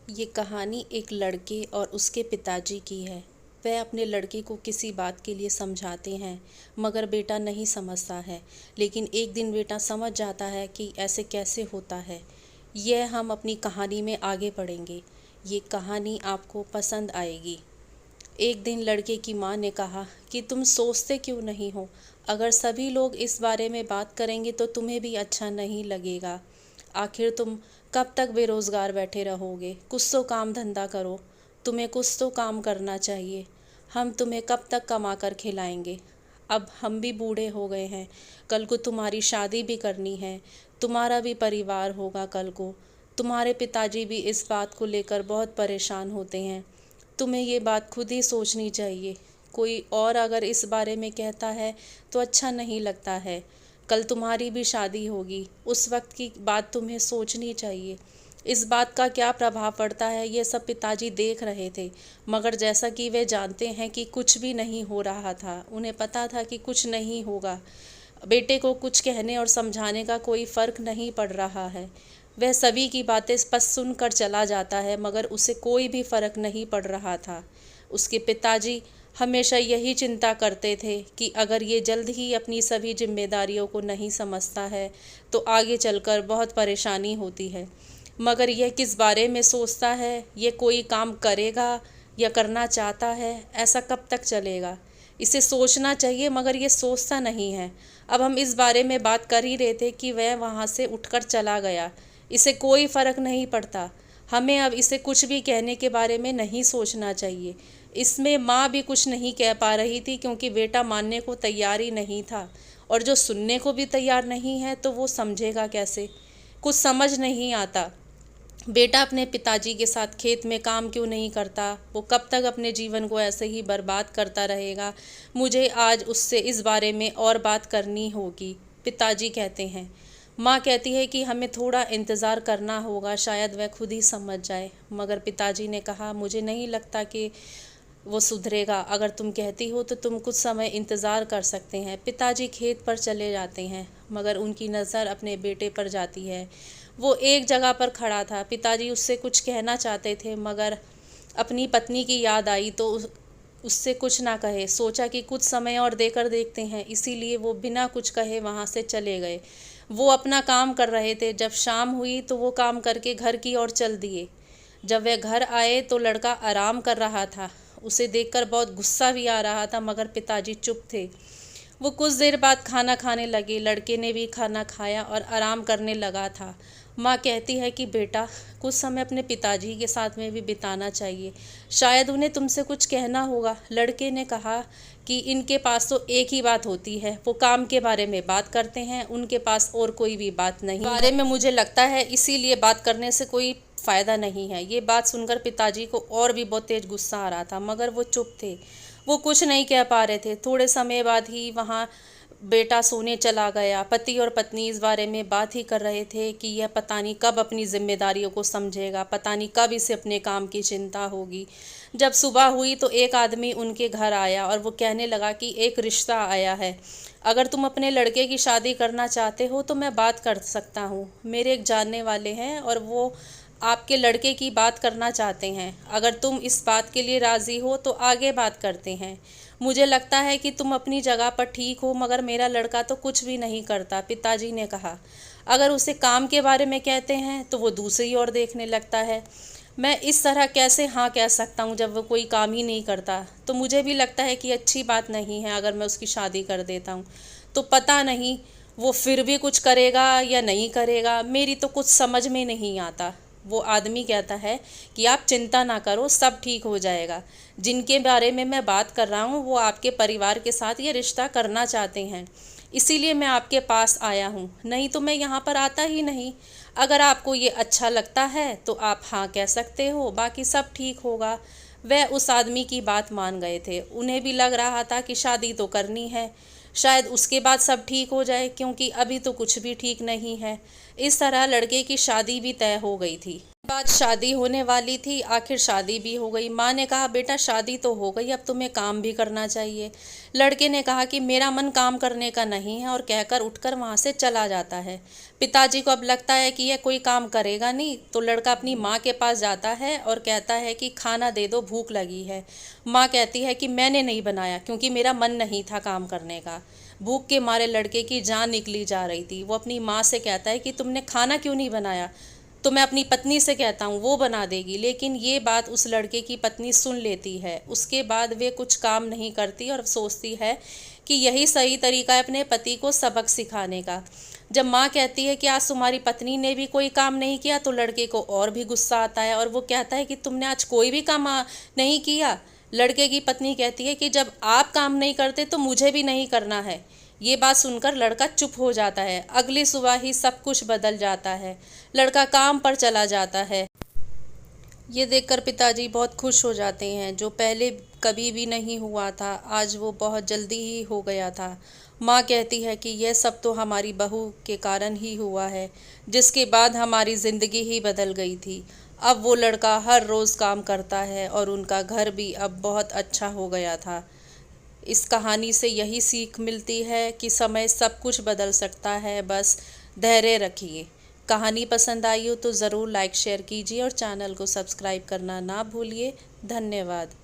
ये कहानी एक लड़के और उसके पिताजी की है। वह अपने लड़के को किसी बात के लिए समझाते हैं, मगर बेटा नहीं समझता है। लेकिन एक दिन बेटा समझ जाता है कि ऐसे कैसे होता है। यह हम अपनी कहानी में आगे पढ़ेंगे। ये कहानी आपको पसंद आएगी। एक दिन लड़के की माँ ने कहा कि तुम सोचते क्यों नहीं हो? अगर सभी लोग इस बारे में बात करेंगे तो तुम्हें भी अच्छा नहीं लगेगा। आखिर तुम कब तक बेरोज़गार बैठे रहोगे? कुछ तो काम धंधा करो। तुम्हें कुछ तो काम करना चाहिए। हम तुम्हें कब तक कमा कर खिलाएंगे? अब हम भी बूढ़े हो गए हैं। कल को तुम्हारी शादी भी करनी है। तुम्हारा भी परिवार होगा कल को। तुम्हारे पिताजी भी इस बात को लेकर बहुत परेशान होते हैं। तुम्हें ये बात खुद ही सोचनी चाहिए। कोई और अगर इस बारे में कहता है तो अच्छा नहीं लगता है। कल तुम्हारी भी शादी होगी, उस वक्त की बात तुम्हें सोचनी चाहिए। इस बात का क्या प्रभाव पड़ता है ये सब पिताजी देख रहे थे, मगर जैसा कि वे जानते हैं कि कुछ भी नहीं हो रहा था, उन्हें पता था कि कुछ नहीं होगा। बेटे को कुछ कहने और समझाने का कोई फ़र्क नहीं पड़ रहा है। वह सभी की बातें बस सुनकर चला जाता है, मगर उसे कोई भी फ़र्क नहीं पड़ रहा था। उसके पिताजी हमेशा यही चिंता करते थे कि अगर ये जल्द ही अपनी सभी जिम्मेदारियों को नहीं समझता है तो आगे चलकर बहुत परेशानी होती है। मगर यह किस बारे में सोचता है? ये कोई काम करेगा या करना चाहता है? ऐसा कब तक चलेगा? इसे सोचना चाहिए, मगर ये सोचता नहीं है। अब हम इस बारे में बात कर ही रहे थे कि वह वहाँ से उठकर चला गया। इसे कोई फ़र्क नहीं पड़ता। हमें अब इसे कुछ भी कहने के बारे में नहीं सोचना चाहिए। इसमें माँ भी कुछ नहीं कह पा रही थी, क्योंकि बेटा मानने को तैयार ही नहीं था, और जो सुनने को भी तैयार नहीं है तो वो समझेगा कैसे? कुछ समझ नहीं आता। बेटा अपने पिताजी के साथ खेत में काम क्यों नहीं करता? वो कब तक अपने जीवन को ऐसे ही बर्बाद करता रहेगा? मुझे आज उससे इस बारे में और बात करनी होगी, पिताजी कहते हैं। माँ कहती है कि हमें थोड़ा इंतज़ार करना होगा, शायद वह खुद ही समझ जाए। मगर पिताजी ने कहा, मुझे नहीं लगता कि वो सुधरेगा। अगर तुम कहती हो तो तुम कुछ समय इंतज़ार कर सकते हैं। पिताजी खेत पर चले जाते हैं, मगर उनकी नज़र अपने बेटे पर जाती है। वो एक जगह पर खड़ा था। पिताजी उससे कुछ कहना चाहते थे, मगर अपनी पत्नी की याद आई तो उससे कुछ ना कहे। सोचा कि कुछ समय और देकर देखते हैं, इसीलिए वो बिना कुछ कहे वहाँ से चले गए। वो अपना काम कर रहे थे। जब शाम हुई तो वो काम करके घर की ओर चल दिए। जब वे घर आए तो लड़का आराम कर रहा था। उसे देखकर बहुत गुस्सा भी आ रहा था, मगर पिताजी चुप थे। वो कुछ देर बाद खाना खाने लगे। लड़के ने भी खाना खाया और आराम करने लगा था। माँ कहती है कि बेटा, कुछ समय अपने पिताजी के साथ में भी बिताना चाहिए। शायद उन्हें तुमसे कुछ कहना होगा। लड़के ने कहा कि इनके पास तो एक ही बात होती है, वो काम के बारे में बात करते हैं, उनके पास और कोई भी बात नहीं बारे में मुझे लगता है, इसीलिए बात करने से कोई फ़ायदा नहीं है। ये बात सुनकर पिताजी को और भी बहुत तेज गुस्सा आ रहा था, मगर वो चुप थे। वो कुछ नहीं कह पा रहे थे। थोड़े समय बाद ही वहाँ बेटा सोने चला गया। पति और पत्नी इस बारे में बात ही कर रहे थे कि यह पता नहीं कब अपनी जिम्मेदारियों को समझेगा, पता नहीं कब इसे अपने काम की चिंता होगी। जब सुबह हुई तो एक आदमी उनके घर आया और वो कहने लगा कि एक रिश्ता आया है। अगर तुम अपने लड़के की शादी करना चाहते हो तो मैं बात कर सकता हूँ। मेरे एक जानने वाले हैं और वो आपके लड़के की बात करना चाहते हैं। अगर तुम इस बात के लिए राज़ी हो तो आगे बात करते हैं। मुझे लगता है कि तुम अपनी जगह पर ठीक हो, मगर मेरा लड़का तो कुछ भी नहीं करता, पिताजी ने कहा। अगर उसे काम के बारे में कहते हैं तो वो दूसरी ओर देखने लगता है। मैं इस तरह कैसे हाँ कह सकता हूँ जब वो कोई काम ही नहीं करता? तो मुझे भी लगता है कि अच्छी बात नहीं है अगर मैं उसकी शादी कर देता हूँ। तो पता नहीं वो फिर भी कुछ करेगा या नहीं करेगा, मेरी तो कुछ समझ में नहीं आता। वो आदमी कहता है कि आप चिंता ना करो, सब ठीक हो जाएगा। जिनके बारे में मैं बात कर रहा हूँ वो आपके परिवार के साथ ये रिश्ता करना चाहते हैं, इसीलिए मैं आपके पास आया हूँ, नहीं तो मैं यहाँ पर आता ही नहीं। अगर आपको ये अच्छा लगता है तो आप हाँ कह सकते हो, बाकी सब ठीक होगा। वह उस आदमी की बात मान गए थे। उन्हें भी लग रहा था कि शादी तो करनी है, शायद उसके बाद सब ठीक हो जाए, क्योंकि अभी तो कुछ भी ठीक नहीं है। इस तरह लड़के की शादी भी तय हो गई थी। बाद शादी होने वाली थी, आखिर शादी भी हो गई। माँ ने कहा, बेटा शादी तो हो गई, अब तुम्हें काम भी करना चाहिए। लड़के ने कहा कि मेरा मन काम करने का नहीं है और कहकर उठकर वहाँ से चला जाता है। पिताजी को अब लगता है कि यह कोई काम करेगा नहीं, तो लड़का अपनी माँ के पास जाता है और कहता है कि खाना दे दो, भूख लगी है। माँ कहती है कि मैंने नहीं बनाया क्योंकि मेरा मन नहीं था काम करने का। भूख के मारे लड़के की जान निकली जा रही थी। वो अपनी माँ से कहता है कि तुमने खाना क्यों नहीं बनाया? तो मैं अपनी पत्नी से कहता हूँ, वो बना देगी। लेकिन ये बात उस लड़के की पत्नी सुन लेती है। उसके बाद वे कुछ काम नहीं करती और सोचती है कि यही सही तरीका है अपने पति को सबक सिखाने का। जब माँ कहती है कि आज तुम्हारी पत्नी ने भी कोई काम नहीं किया, तो लड़के को और भी गुस्सा आता है और वो कहता है कि तुमने आज कोई भी काम नहीं किया। लड़के की पत्नी कहती है कि जब आप काम नहीं करते तो मुझे भी नहीं करना है। ये बात सुनकर लड़का चुप हो जाता है। अगली सुबह ही सब कुछ बदल जाता है। लड़का काम पर चला जाता है। ये देखकर पिताजी बहुत खुश हो जाते हैं। जो पहले कभी भी नहीं हुआ था, आज वो बहुत जल्दी ही हो गया था। माँ कहती है कि यह सब तो हमारी बहू के कारण ही हुआ है, जिसके बाद हमारी ज़िंदगी ही बदल गई थी। अब वो लड़का हर रोज़ काम करता है और उनका घर भी अब बहुत अच्छा हो गया था। इस कहानी से यही सीख मिलती है कि समय सब कुछ बदल सकता है, बस धैर्य रखिए। कहानी पसंद आई हो तो ज़रूर लाइक शेयर कीजिए और चैनल को सब्सक्राइब करना ना भूलिए। धन्यवाद।